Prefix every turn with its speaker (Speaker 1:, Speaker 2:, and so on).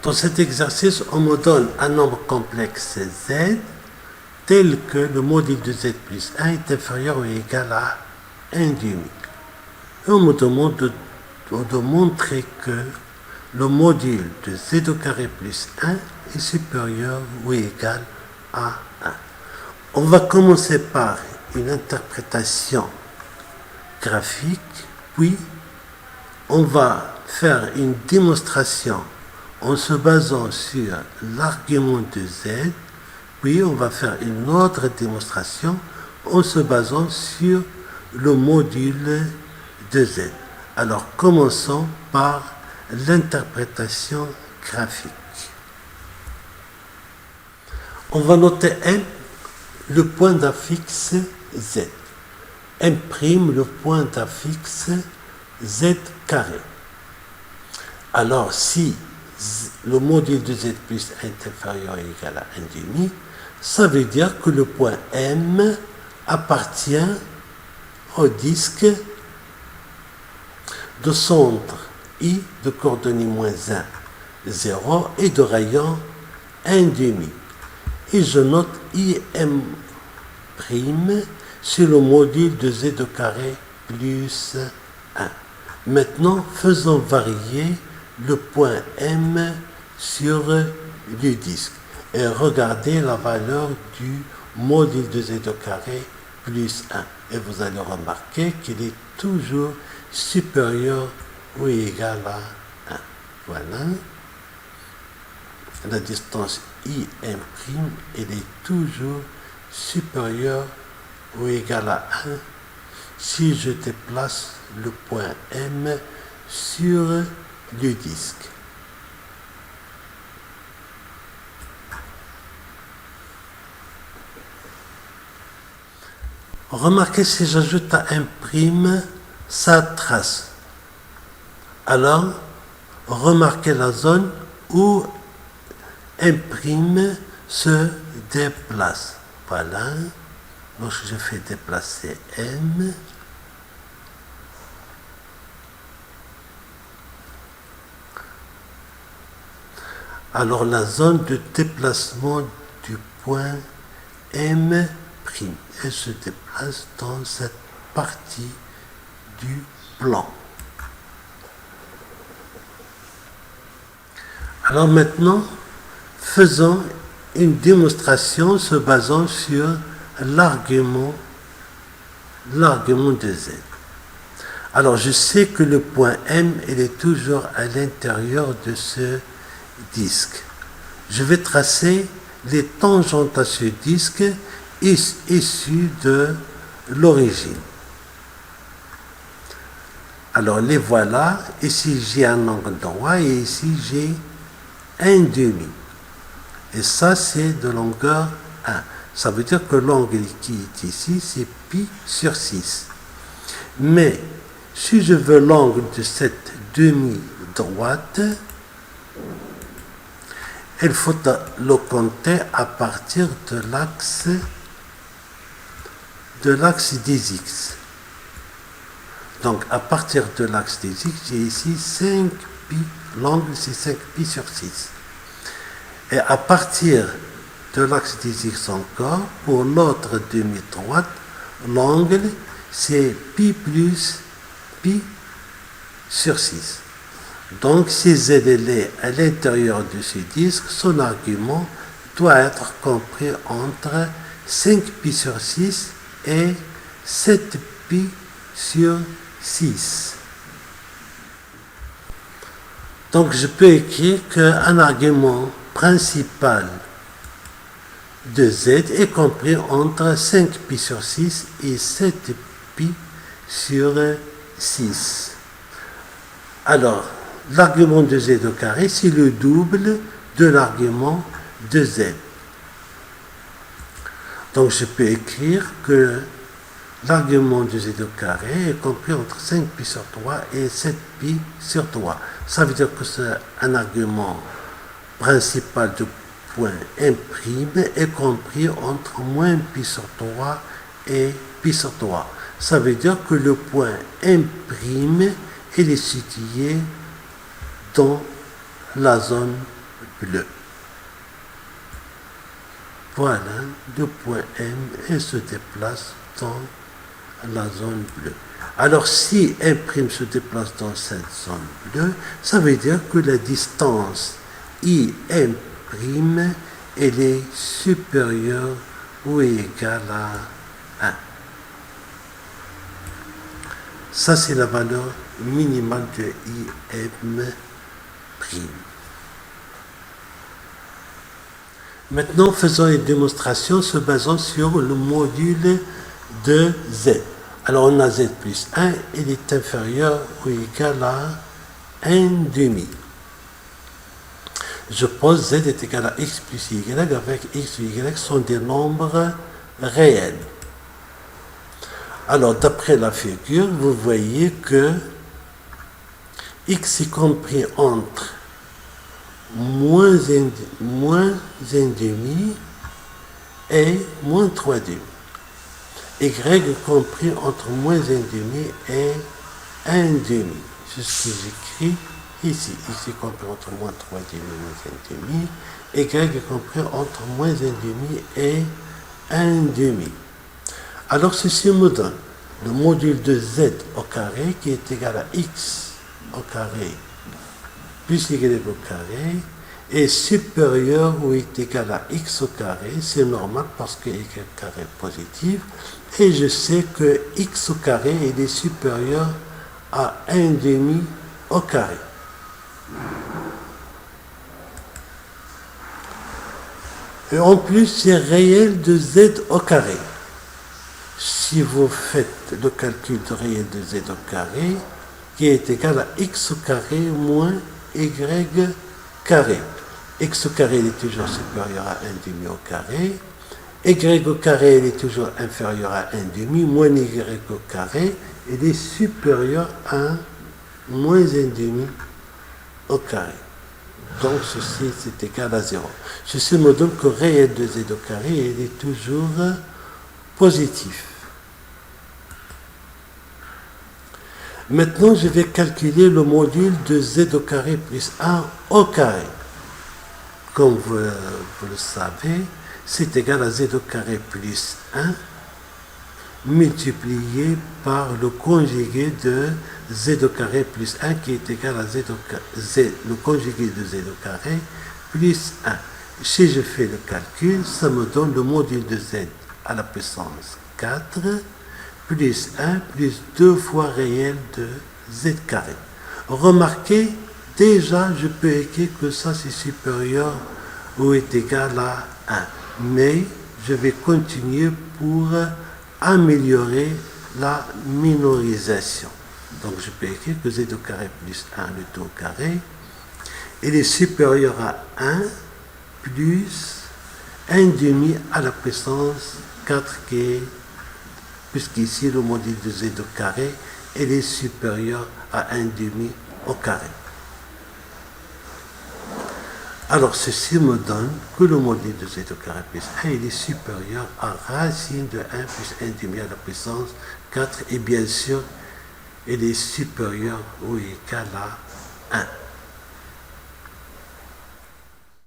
Speaker 1: Dans cet exercice, on me donne un nombre complexe z tel que le module de z plus 1 est inférieur ou égal à 1 demi. Et on me demande de montrer que le module de z au carré plus 1 est supérieur ou égal à 1. On va commencer par une interprétation graphique, puis on va faire une démonstration en se basant sur l'argument de z, puis on va faire une autre démonstration en se basant sur le module de z. Alors commençons par l'interprétation graphique. On va noter M, le point d'affixe z. M', le point d'affixe z carré. Alors si le module de z plus 1 est inférieur ou égal à 1 demi, ça veut dire que le point M appartient au disque de centre I de coordonnées moins 1, 0 et de rayon 1 demi. Et je note IM' sur le module de z au carré plus 1. Maintenant, faisons varier le point M sur le disque et regardez la valeur du module de z au carré plus 1. Et vous allez remarquer qu'il est toujours supérieur ou égal à 1. Voilà. La distance IM', elle est toujours supérieure ou égale à 1 si je déplace le point M sur le disque. Remarquez, si j'ajoute à M', ça trace. Alors, remarquez la zone où M' se déplace. Voilà. Lorsque je fais déplacer M, alors la zone de déplacement du point M', elle se déplace dans cette partie du plan. Alors maintenant, faisons une démonstration se basant sur l'argument de z. Alors je sais que le point M, il est toujours à l'intérieur de ce disque. Je vais tracer les tangentes à ce disque issues de l'origine. Alors les voilà. Ici j'ai un angle droit et ici j'ai un demi. Et ça c'est de longueur 1. Ça veut dire que l'angle qui est ici, c'est pi sur 6. Mais si je veux l'angle de cette demi-droite, il faut le compter à partir de l'axe des x. Donc à partir de l'axe des x, j'ai ici 5 pi, l'angle c'est 5 pi sur 6. Et à partir de l'axe des x encore, pour l'autre demi-droite, l'angle c'est pi plus pi sur 6. Donc si z est à l'intérieur de ce disque, son argument doit être compris entre 5 pi sur 6 et 7 pi sur 6. Donc je peux écrire qu'un argument principal de z est compris entre 5 pi sur 6 et 7 pi sur 6. Alors, l'argument de z au carré, c'est le double de l'argument de z. Donc, je peux écrire que l'argument de z au carré est compris entre 5 pi sur 3 et 7 pi sur 3. Ça veut dire que c'est un argument principal de point M' est compris entre moins pi sur 3 et pi sur 3. Ça veut dire que le point M', il est situé dans la zone bleu. Voilà, le point M et se déplace dans la zone bleue. Alors si M' se déplace dans cette zone bleue, ça veut dire que la distance IM', elle est supérieure ou égale à 1. Ça, c'est la valeur minimale de IM'. Maintenant, faisons une démonstration se basant sur le module de Z. Alors, on a Z plus 1, il est inférieur ou égal à 1,5. Je pose Z est égal à X plus Y, avec X et Y sont des nombres réels. Alors, d'après la figure, vous voyez que X est compris entre moins 1,5 et moins 3,5. Y est compris entre moins 1,5 et 1,5. C'est ce que j'écris ici. X est compris entre moins 3,5 et moins 1,5. Y est compris entre moins 1,5 et 1,5. Alors ceci me donne le module de Z au carré qui est égal à X au carré plus Y au carré est supérieur ou est égal à X au carré. C'est normal parce que Y carré est positif. Et je sais que X au carré est supérieur à 1,5 au carré. Et en plus, c'est réel de Z au carré. Si vous faites le calcul de réel de Z au carré, qui est égal à X au carré moins Y carré. X au carré il est toujours supérieur à 1,5 au carré. Y au carré il est toujours inférieur à 1,5 moins Y au carré il est supérieur à moins 1,5 au carré. Donc ceci c'est égal à 0. Ceci me donne que réel de Z au carré il est toujours positif. Maintenant, je vais calculer le module de Z au carré plus 1 au carré. Comme vous le savez, c'est égal à Z au carré plus 1 multiplié par le conjugué de Z au carré plus 1 qui est égal à le conjugué de Z au carré plus 1. Si je fais le calcul, ça me donne le module de Z à la puissance 4 plus 1 plus 2 fois réel de Z carré. Remarquez, déjà, je peux écrire que ça c'est supérieur ou est égal à 1. Mais je vais continuer pour améliorer la minorisation. Donc je peux écrire que Z au carré plus 1 le tout au carré, il est supérieur à 1 plus 1,5 à la puissance 4 qui est puisqu'ici le module de Z au carré, elle est supérieur à 1,5 au carré. Alors ceci me donne que le module de Z au carré plus 1, il est supérieur à racine de 1 plus 1,5 à la puissance 4, et bien sûr, il est supérieur ou égal à 1.